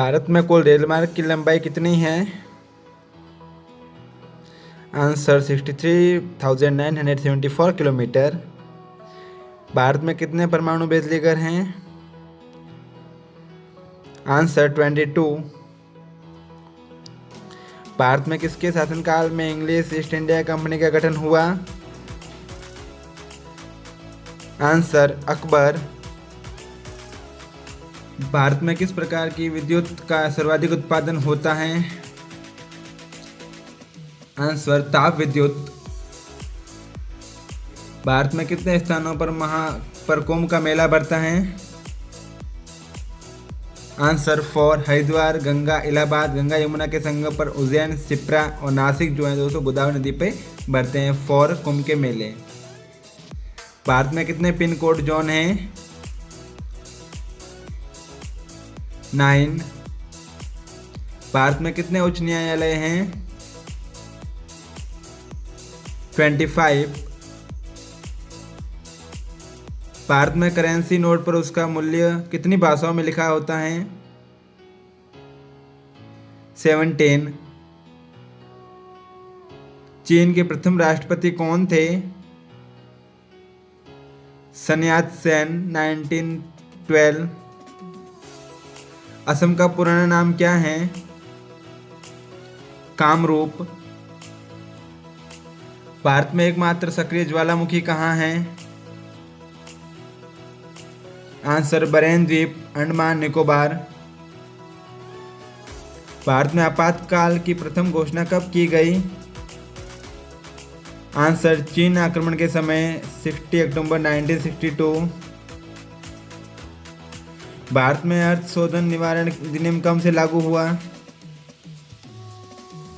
भारत में कुल रेल मार्ग की लंबाई कितनी है? Answer 63,974 kilometre. भारत में कितने परमाणु बिजली घर हैं? आंसर 22। भारत में किसके शासनकाल में इंग्लिश ईस्ट इंडिया कंपनी का गठन हुआ? आंसर अकबर। भारत में किस प्रकार की विद्युत का सर्वाधिक उत्पादन होता है? आंसर ताप विद्युत। भारत में कितने स्थानों पर महापरकुंभ का मेला बढ़ता है? आंसर 4। हरिद्वार, गंगा, इलाहाबाद, गंगा यमुना के संगम पर, उज्जैन, शिप्रा और नासिक जो है दोस्तों गोदावरी नदी पे बढ़ते हैं 4 कुंभ के मेले। भारत में कितने पिन कोड जोन हैं? 9। भारत में कितने उच्च न्यायालय हैं? 25। भारत में करेंसी नोट पर उसका मूल्य कितनी भाषाओं में लिखा होता है? 17। चीन के प्रथम राष्ट्रपति कौन थे? सन यात सेन 1912। असम का पुराना नाम क्या है? कामरूप। भारत में एकमात्र सक्रिय ज्वालामुखी कहाँ है? आंसर बरेन द्वीप, अंडमान निकोबार। भारत में आपातकाल की प्रथम घोषणा कब की गई? आंसर चीन आक्रमण के समय 60 अक्टूबर 1962। भारत में अर्थ शोधन निवारण अधिनियम कब से लागू हुआ?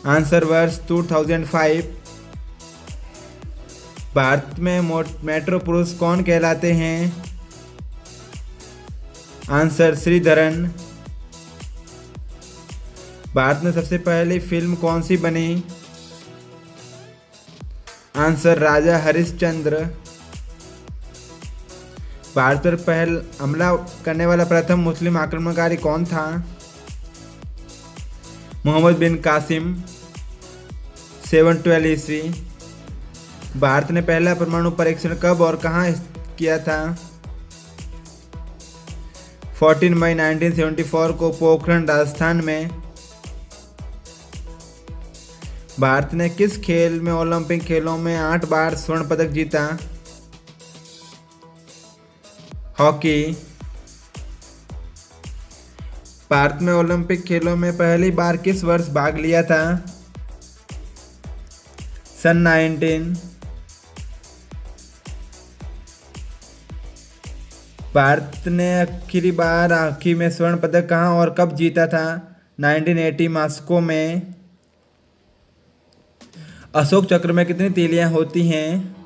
आंसर वर्ष 2005। भारत में मेट्रो पुरुष कौन कहलाते हैं? आंसर श्रीधरन। भारत में सबसे पहली फिल्म कौन सी बनी? आंसर राजा हरिश्चंद्र। भारत पर पहल हमला करने वाला प्रथम मुस्लिम आक्रमणकारी कौन था? मोहम्मद बिन कासिम। 712 ईस्वी। भारत ने पहला परमाणु परीक्षण कब और कहाँ किया था? 14 मई 1974 को पोखरण राजस्थान में। भारत ने किस खेल में ओलंपिक खेलों में 8 बार स्वर्ण पदक जीता? हॉकी। भारत में ओलंपिक खेलों में पहली बार किस वर्ष भाग लिया था? सन 19। भारत ने आखिरी बार हॉकी में स्वर्ण पदक कहाँ और कब जीता था? 1980 मॉस्को में। अशोक चक्र में कितनी तीलियां होती हैं?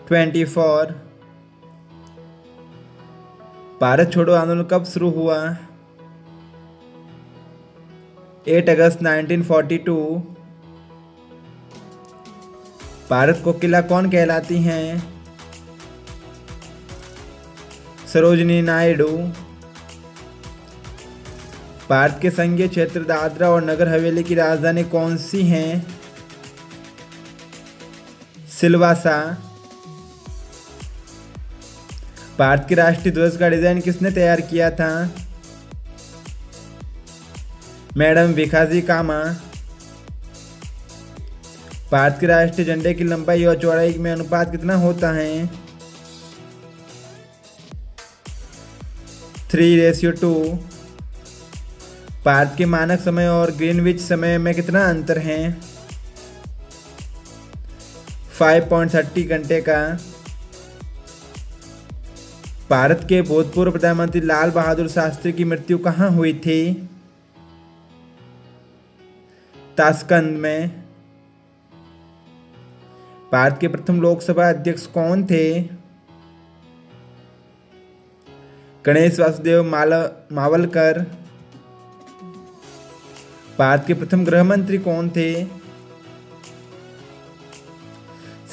24। भारत छोड़ो आंदोलन कब शुरू हुआ? 8 अगस्त 1942। भारत को किला कौन कहलाती हैं? सरोजिनी नायडू। भारत के संघीय क्षेत्र दादरा और नगर हवेली की राजधानी कौन सी है? सिलवासा। भारत के राष्ट्रीय ध्वज का डिजाइन किसने तैयार किया था? मैडम भिखाजी कामा। भारत के राष्ट्रीय झंडे की लंबाई और चौड़ाई में अनुपात कितना होता है? 3:2। भारत के मानक समय और ग्रीनविच समय में कितना अंतर है? 5.30 घंटे का। भारत के भूतपूर्व प्रधानमंत्री लाल बहादुर शास्त्री की मृत्यु कहाँ हुई थी? ताशकंद में। भारत के प्रथम लोकसभा अध्यक्ष कौन थे? गणेश वासुदेव मावलकर। भारत के प्रथम गृह मंत्री कौन थे?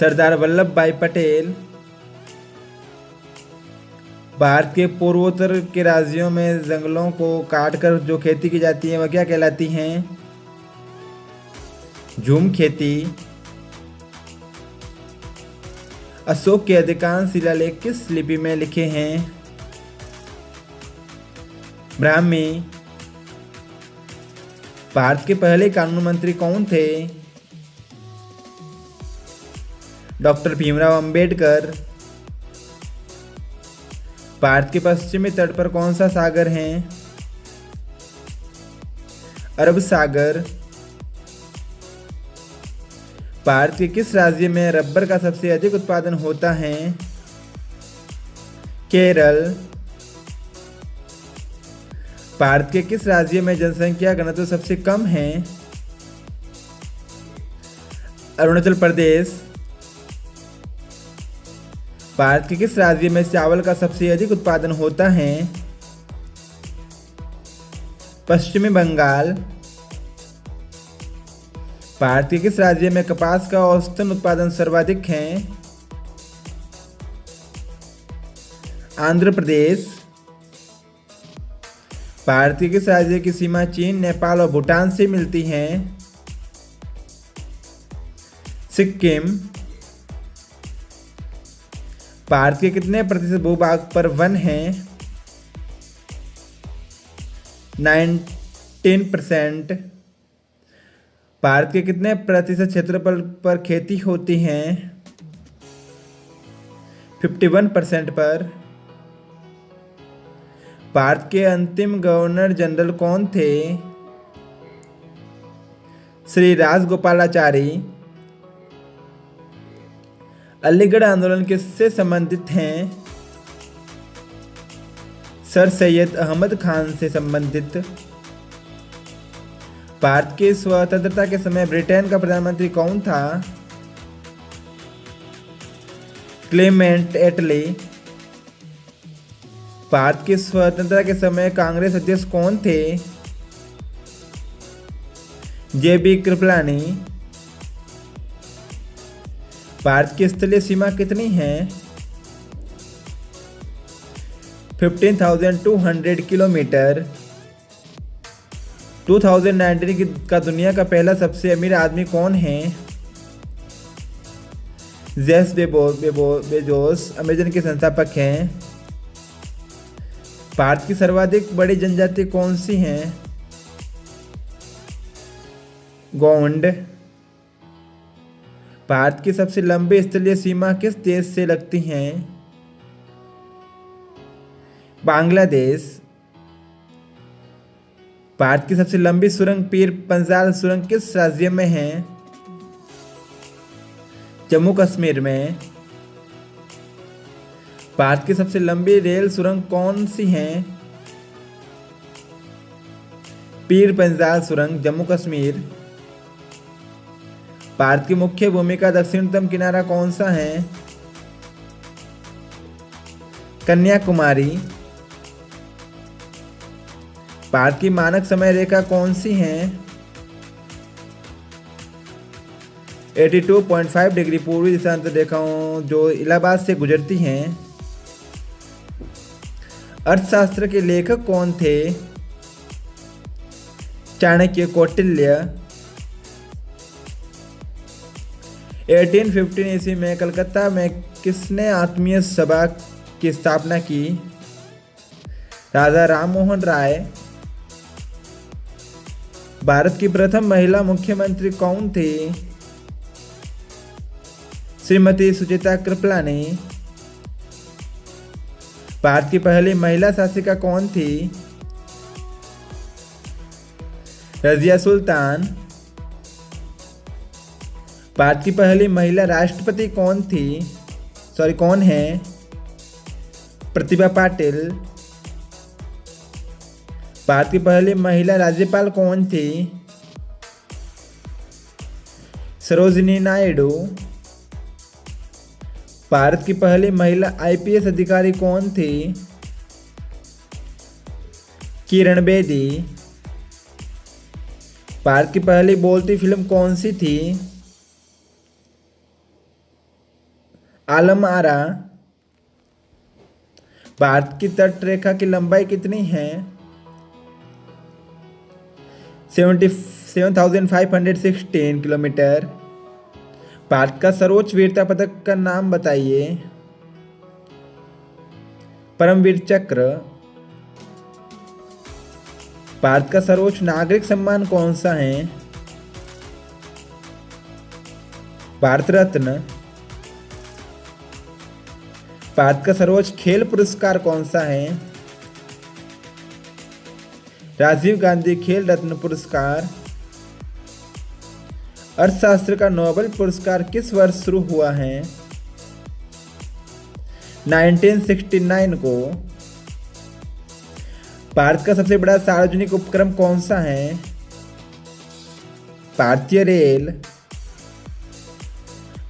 सरदार वल्लभ भाई पटेल। भारत के पूर्वोत्तर के राज्यों में जंगलों को काटकर जो खेती की जाती है वह क्या कहलाती हैं? झूम खेती। अशोक के अधिकांश शिलालेख किस लिपि में लिखे हैं? ब्राह्मी। भारत के पहले कानून मंत्री कौन थे? डॉक्टर भीमराव अंबेडकर। भारत के पश्चिमी तट पर कौन सा सागर है? अरब सागर। भारत के किस राज्य में रबर का सबसे अधिक उत्पादन होता है? केरल। भारत के किस राज्य में जनसंख्या घनत्व सबसे कम है? अरुणाचल प्रदेश। भारत के किस राज्य में चावल का सबसे अधिक उत्पादन होता है? पश्चिमी बंगाल। भारत के किस राज्य में कपास का औसतन उत्पादन सर्वाधिक है? आंध्र प्रदेश। भारत के किस राज्य की सीमा चीन, नेपाल और भूटान से मिलती है? सिक्किम। भारत के कितने प्रतिशत भूभाग पर वन है? 19%। भारत के कितने प्रतिशत क्षेत्रफल पर खेती होती है? 51% पर। भारत के अंतिम गवर्नर जनरल कौन थे? श्री राजगोपालाचारी। अलीगढ़ आंदोलन किससे संबंधित हैं? सर सैयद अहमद खान से संबंधित। भारत की स्वतंत्रता के समय ब्रिटेन का प्रधानमंत्री कौन था? क्लेमेंट एटली। भारत की स्वतंत्रता के समय कांग्रेस अध्यक्ष कौन थे? जे.बी. कृपलानी। भारत की स्थलीय सीमा कितनी है? 15,200 किलोमीटर। 2019 का दुनिया का पहला सबसे अमीर आदमी कौन है? जेफ बेजोस अमेजन के संस्थापक हैं। भारत की सर्वाधिक बड़ी जनजाति कौन सी है? गोंड। भारत की सबसे लंबी स्थलीय सीमा किस देश से लगती है? बांग्लादेश। भारत की सबसे लंबी सुरंग पीर पंजाल सुरंग किस राज्य में है? जम्मू कश्मीर में। भारत की सबसे लंबी रेल सुरंग कौन सी है? पीर पंजाल सुरंग, जम्मू कश्मीर। भारत की मुख्य भूमि का दक्षिणतम किनारा कौन सा है? कन्याकुमारी। भारत की मानक समय रेखा कौन सी है? 82.5 डिग्री पूर्वी दिशांतर रेखाओं जो इलाहाबाद से गुजरती हैं। अर्थशास्त्र के लेखक कौन थे? चाणक्य, कौटिल्य। 1815 ईस्वी में कलकत्ता में किसने आत्मीय सभा की स्थापना की? राजा राममोहन राय। भारत की प्रथम महिला मुख्यमंत्री कौन थी? श्रीमती सुचित्रा कृपलानी। भारत की पहली महिला शासिका कौन थी? रजिया सुल्तान। भारत की पहली महिला राष्ट्रपति कौन है? प्रतिभा पाटिल। भारत की पहली महिला राज्यपाल कौन थी? सरोजिनी नायडू। भारत की पहली महिला आईपीएस अधिकारी कौन थी? किरण बेदी। भारत की पहली बोलती फिल्म कौन सी थी? आलम आरा। भारत की तट रेखा की लंबाई कितनी है? 77,516 किलोमीटर। भारत का सर्वोच्च वीरता पदक का नाम बताइए। परमवीर चक्र। भारत का सर्वोच्च नागरिक सम्मान कौन सा है? भारत रत्न। भारत का सर्वोच्च खेल पुरस्कार कौन सा है? राजीव गांधी खेल रत्न पुरस्कार। अर्थशास्त्र का नोबेल पुरस्कार किस वर्ष शुरू हुआ है? 1969 को। भारत का सबसे बड़ा सार्वजनिक उपक्रम कौन सा है? भारतीय रेल।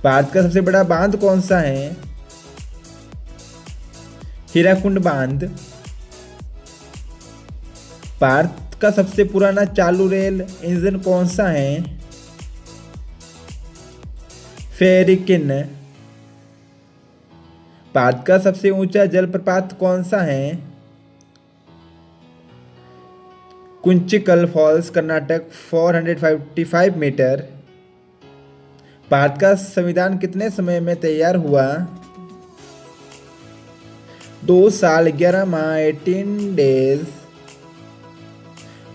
भारत का सबसे बड़ा बांध कौन सा है? हीराकुंड बांध। भारत का सबसे पुराना चालू रेल इंजन कौन सा है? फेरिकिन। भारत का सबसे ऊंचा जलप्रपात कौन सा है? Kunchikal falls, Karnataka, 455 metre. भारत का संविधान कितने समय में तैयार हुआ? 2 साल 11 माह 18 डेज।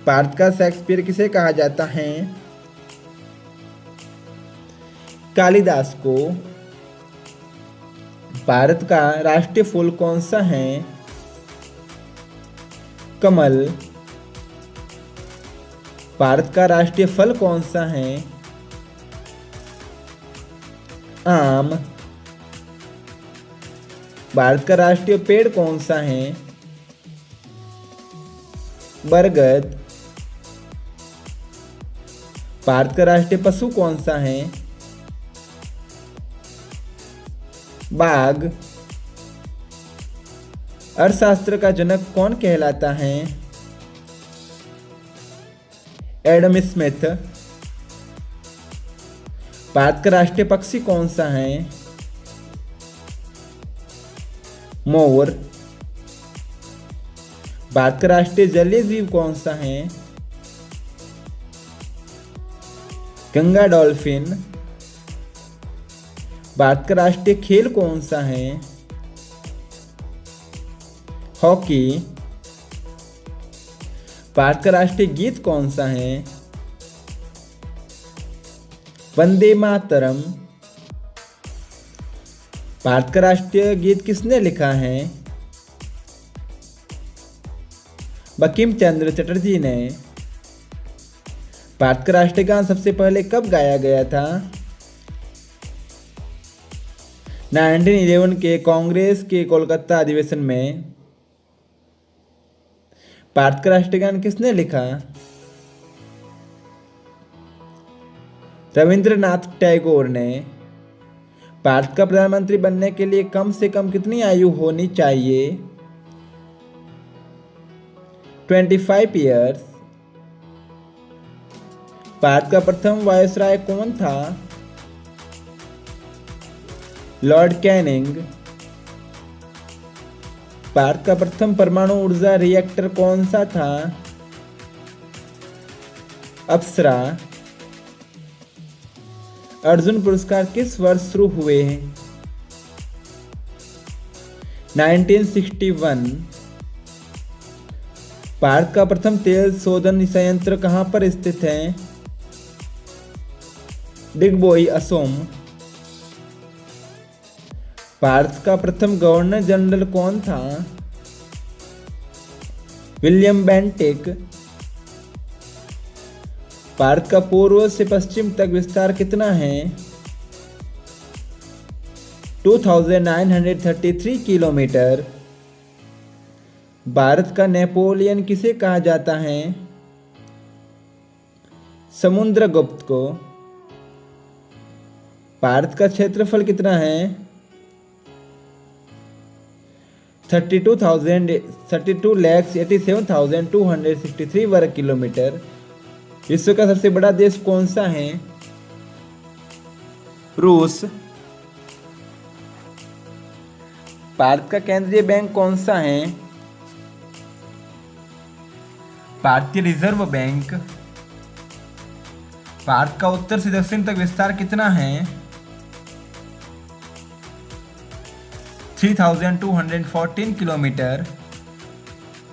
भारत का शेक्सपियर किसे कहा जाता है? कालिदास को। भारत का राष्ट्रीय फूल कौन सा है? कमल। भारत का राष्ट्रीय फल कौन सा है? आम। भारत का राष्ट्रीय पेड़ कौन सा है? बरगद। भारत का राष्ट्रीय पशु कौन सा है? बाघ। अर्थशास्त्र का जनक कौन कहलाता है? Adam Smith. भारत का राष्ट्रीय पक्षी कौन सा है? मोर। भारत का राष्ट्रीय जलीय जीव कौन सा है? गंगा डॉल्फिन। भारत का राष्ट्रीय खेल कौन सा है? हॉकी। भारत का राष्ट्रीय गीत कौन सा है? वंदे मातरम। भारत का राष्ट्रीय गीत किसने लिखा है? बंकिम चंद्र चटर्जी ने। भारत का राष्ट्रीय गान सबसे पहले कब गाया गया था? 1911 के कांग्रेस के कोलकाता अधिवेशन में। भारत का राष्ट्रीय गान किसने लिखा? रविंद्रनाथ टैगोर ने। भारत का प्रधानमंत्री बनने के लिए कम से कम कितनी आयु होनी चाहिए? 25 ईयर्स। भारत का प्रथम वायसराय कौन था? Lord Canning. भारत का प्रथम परमाणु ऊर्जा रिएक्टर कौन सा था? अप्सरा। अर्जुन पुरस्कार किस वर्ष शुरू हुए हैं? 1961। भारत का प्रथम तेल शोधन संयंत्र कहाँ पर स्थित है? डिगबोई, असम। भारत का प्रथम गवर्नर जनरल कौन था? William Bentinck. भारत का पूर्व से पश्चिम तक विस्तार कितना है? 2933 किलोमीटर। भारत का नेपोलियन किसे कहा जाता है? समुद्रगुप्त को। भारत का क्षेत्रफल कितना है? 32,87,263 वर्ग किलोमीटर। विश्व का सबसे बड़ा देश कौन सा है? रूस। भारत का केंद्रीय बैंक कौन सा है? भारतीय रिजर्व बैंक। भारत का उत्तर से दक्षिण तक विस्तार कितना है? 3214 किलोमीटर।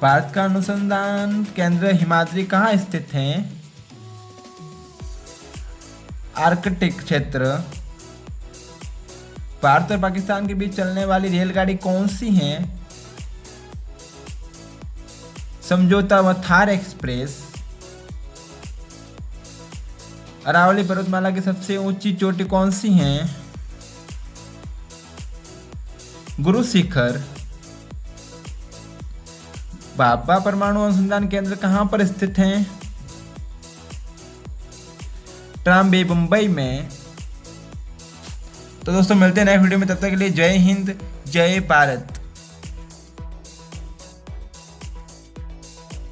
भारत का अनुसंधान केंद्र हिमाद्री कहाँ स्थित है? आर्कटिक क्षेत्र। भारत और पाकिस्तान के बीच चलने वाली रेलगाड़ी कौन सी है? समझौता व थार एक्सप्रेस। अरावली पर्वतमाला की सबसे ऊंची चोटी कौन सी है? गुरु शिखर। भाभा परमाणु अनुसंधान केंद्र कहाँ पर स्थित है? ट्राम्बे, मुंबई में। तो दोस्तों मिलते हैं नेक्स्ट वीडियो में, तब तक के लिए जय हिंद, जय भारत।